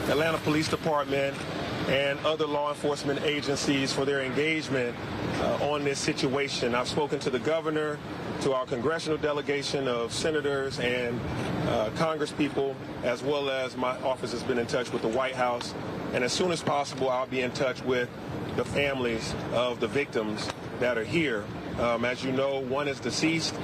Atlanta Police Department and other law enforcement agencies for their engagement on this situation. I've spoken to the governor, to our congressional delegation of senators and congresspeople, as well as my office has been in touch with the White House. And as soon as possible, I'll be in touch with the families of the victims that are here. As you know, 1 is deceased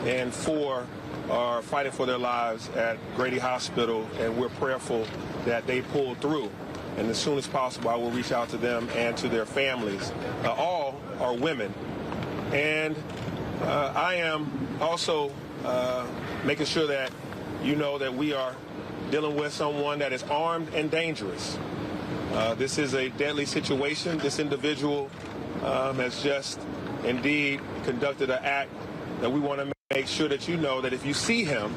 and 4 are fighting for their lives at Grady Hospital, and we're prayerful that they pull through. And as soon as possible, I will reach out to them and to their families. All are women. And I am also making sure that you know that we are dealing with someone that is armed and dangerous. This is a deadly situation. This individual has just indeed conducted an act that we want to make sure that you know that if you see him,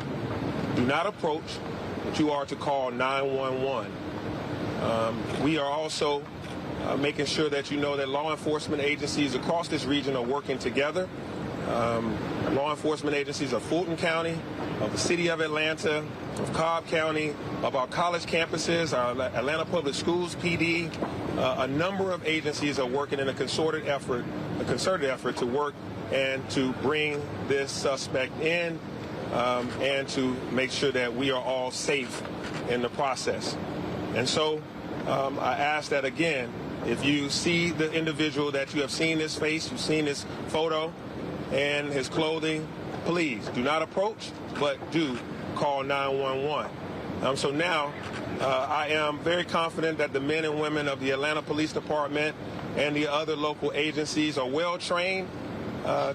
do not approach, but you are to call 911. We are also making sure that you know that law enforcement agencies across this region are working together. Law enforcement agencies of Fulton County, of the City of Atlanta, of Cobb County, of our college campuses, our Atlanta Public Schools PD. A number of agencies are working in a concerted effort to work and to bring this suspect in and to make sure that we are all safe in the process. And so I ask that, again, if you see the individual that you have seen his face, you've seen his photo and his clothing, please do not approach, but do call 911. So now I am very confident that the men and women of the Atlanta Police Department and the other local agencies are well trained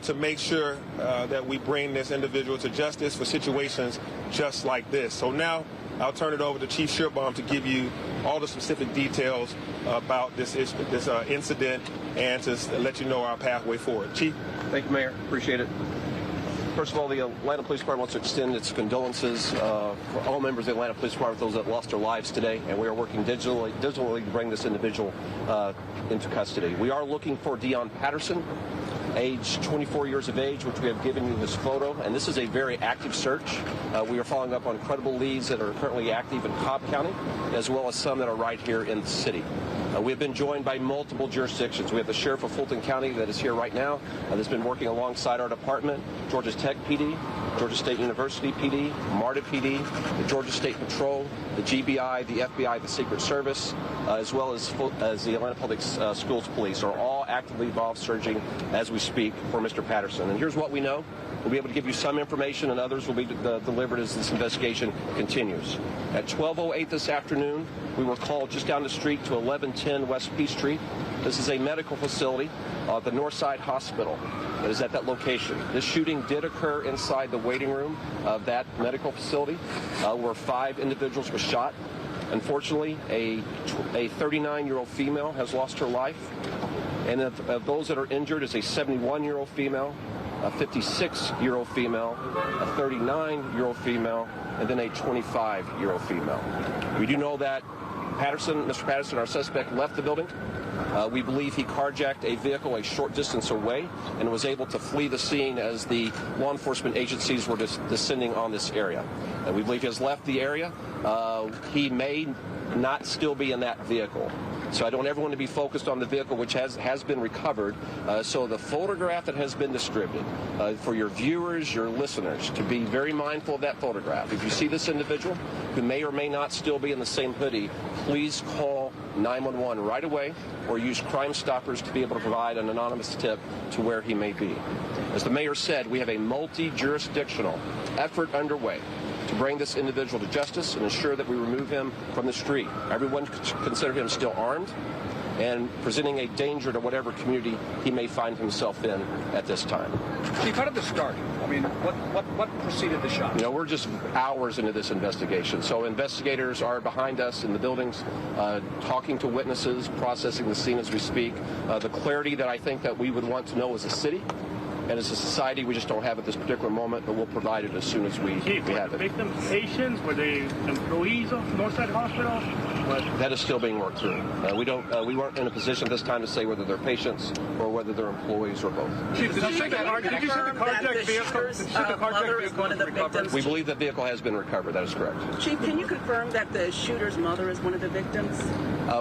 to make sure that we bring this individual to justice for situations just like this. So now I'll turn it over to Chief Schierbaum to give you all the specific details about this incident and to let you know our pathway forward. Chief? Thank you, Mayor. Appreciate it. First of all, the Atlanta Police Department wants to extend its condolences for all members of the Atlanta Police Department, those that lost their lives today, and we are working digitally to bring this individual into custody. We are looking for Deon Patterson, age 24 years of age, which we have given you his photo, and this is a very active search. We are following up on credible leads that are currently active in Cobb County, as well as some that are right here in the city. We have been joined by multiple jurisdictions. We have the Sheriff of Fulton County that is here right now, that's been working alongside our department, Georgia Tech PD, Georgia State University PD, MARTA PD, the Georgia State Patrol, the GBI, the FBI, the Secret Service, as well as the Atlanta Public Schools Police are all actively involved searching as we speak for Mr. Patterson. And here's what we know. We'll be able to give you some information, and others will be delivered as this investigation continues. At 12:08 this afternoon, we were called just down the street to 1110 West P Street. This is a medical facility, the Northside Hospital, that is at that location. This shooting did occur inside the waiting room of that medical facility, where 5 individuals were shot. Unfortunately, a 39-year-old female has lost her life, and of those that are injured is a 71-year-old female, a 56-year-old female, a 39-year-old female, and then a 25-year-old female. We do know that Mr. Patterson, our suspect, left the building. We believe he carjacked a vehicle a short distance away and was able to flee the scene as the law enforcement agencies were descending on this area. And we believe he has left the area. He may not still be in that vehicle. So I don't want everyone to be focused on the vehicle, which has been recovered. So the photograph that has been distributed, for your viewers, your listeners, to be very mindful of that photograph. If you see this individual who may or may not still be in the same hoodie, please call 911 right away or use Crime Stoppers to be able to provide an anonymous tip to where he may be. As the mayor said, we have a multi-jurisdictional effort underway to bring this individual to justice and ensure that we remove him from the street. Everyone consider him still armed and presenting a danger to whatever community he may find himself in at this time. Chief, how did this start? I mean, what preceded the shot? You know, we're just hours into this investigation. So investigators are behind us in the buildings, talking to witnesses, processing the scene as we speak. The clarity that I think that we would want to know as a city And as a society, we just don't have it this particular moment, but we'll provide it as soon as we Chief, have were the it. victims patients? Were they employees of Northside Hospital? That is still being worked through. We weren't in a position this time to say whether they're patients or whether they're employees or both. Chief, did you say the carjacked vehicle was one of the victims? We believe the vehicle has been recovered. That is correct. Chief, can you confirm that the shooter's mother is one of the victims?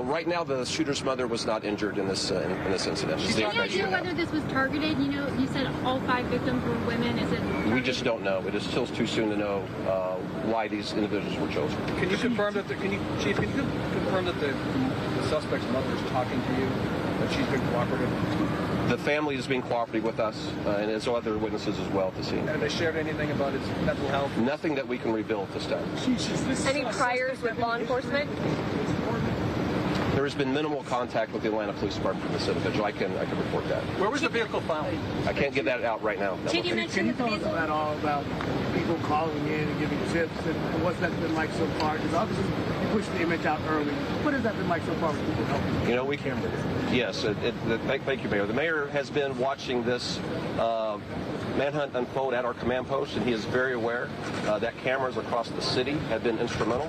Right now, the shooter's mother was not injured in this incident. Can you idea whether this was targeted? You know, you said all 5 victims were women. Is it? We just don't know. It is still too soon to know why these individuals were chosen. Can you confirm that Chief, can you confirm that the suspect's mother is talking to you, that she's been cooperative? The family is being cooperative with us, and there's other witnesses as well at the scene. Have they shared anything about his mental health? Nothing that we can reveal at this time. Any priors with law enforcement? There has been minimal contact with the Atlanta Police Department from this individual. I can report that. Where was the vehicle found? I can't give that out right now. Chief, you mentioned that the vehicle. At all about people calling in and giving tips, and what's that been like so far? Because obviously you pushed the image out early. What has that been like so far with people helping? You know, we can. Yes, thank you, Mayor. The mayor has been watching this manhunt unfold at our command post, and he is very aware that cameras across the city have been instrumental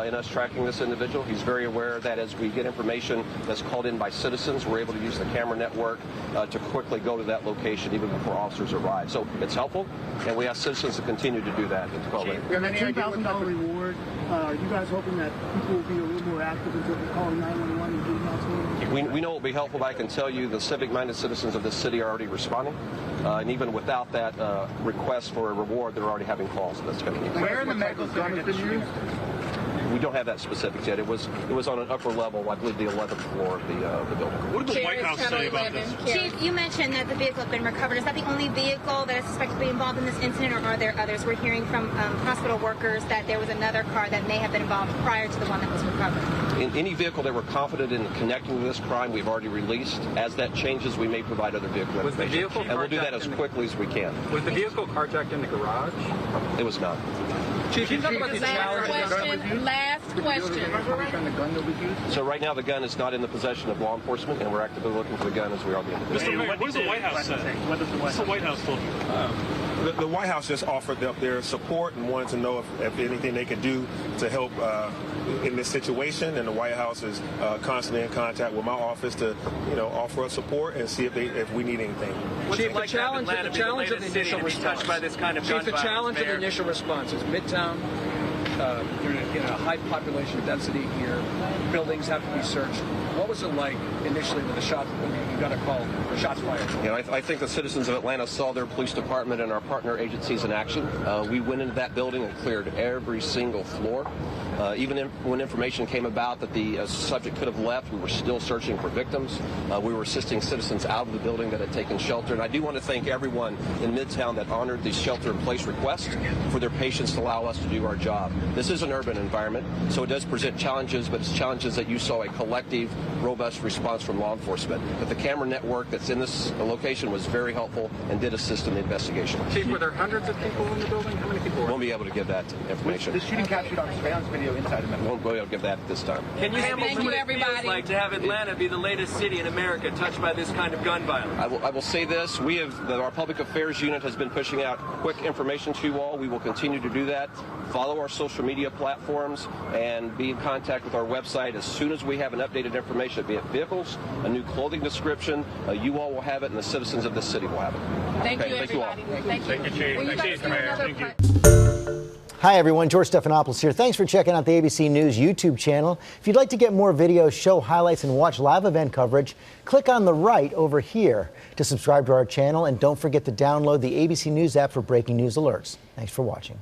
in us tracking this individual. He's very aware that as we get information that's called in by citizens, we're able to use the camera network to quickly go to that location even before officers arrive. So it's helpful, and we ask citizens to continue to do that. The $10,000 reward, are you guys hoping that people will be a little more active in terms of calling 911 and doing that? We know it will be helpful, but I can tell you the civic-minded citizens of this city are already responding. And even without that request for a reward, they're already having calls that's coming in. Where in the medical center has been used? We don't have that specifics yet. It was on an upper level, I believe the 11th floor of the building. What did the White House say about this? Chief, you mentioned that the vehicle had been recovered. Is that the only vehicle that is suspected to be involved in this incident, or are there others? We're hearing from hospital workers that there was another car that may have been involved prior to the one that was recovered. In any vehicle that we're confident in connecting to this crime, we've already released. As that changes, we may provide other vehicle information. And we'll do that as quickly as we can. Was the vehicle carjacked in the garage? It was not. Chief, can you talk about these challenges? Last question. So right now the gun is not in the possession of law enforcement, and we're actively looking for the gun as we are the individual. Mr. Mayor, what does the White House say? What does the White House told you? The White House just offered up their support and wanted to know if anything they could do to help in this situation. And the White House is constantly in contact with my office to, offer us support and see if we need anything. Chief, the challenge of the initial response. By this kind of Chief, the challenge of the initial response is Midtown. You're in a high population density here. Buildings have to be searched. What was it like initially with the shots when you got a call for shots fired? I think the citizens of Atlanta saw their police department and our partner agencies in action. We went into that building and cleared every single floor. Even when information came about that the subject could have left, we were still searching for victims. We were assisting citizens out of the building that had taken shelter. And I do want to thank everyone in Midtown that honored the shelter-in-place request for their patience to allow us to do our job. This is an urban environment, so it does present challenges, but it's challenges that you saw a collective, robust response from law enforcement. But the camera network that's in this location was very helpful and did assist in the investigation. Chief, were there hundreds of people in the building? How many people were? Won't be able to give that information. The shooting captured on surveillance video inside of Won't be able to give that at this time. Can you Thank you, everybody. like to have Atlanta be the latest city in America touched by this kind of gun violence? I will say this. Our public affairs unit has been pushing out quick information to you all. We will continue to do that. Follow our social media platforms and be in contact with our website as soon as we have an updated information, be it vehicles, a new clothing description. You all will have it, and the citizens of this city will have it. Thank you, Thank you all. everybody. Thank you. Chief. Will you Thank guys you, do Mayor. another Thank you. Hi everyone, George Stephanopoulos here. Thanks for checking out the ABC News YouTube channel. If you'd like to get more videos, show highlights, and watch live event coverage, click on the right over here to subscribe to our channel, and don't forget to download the ABC News app for breaking news alerts. Thanks for watching.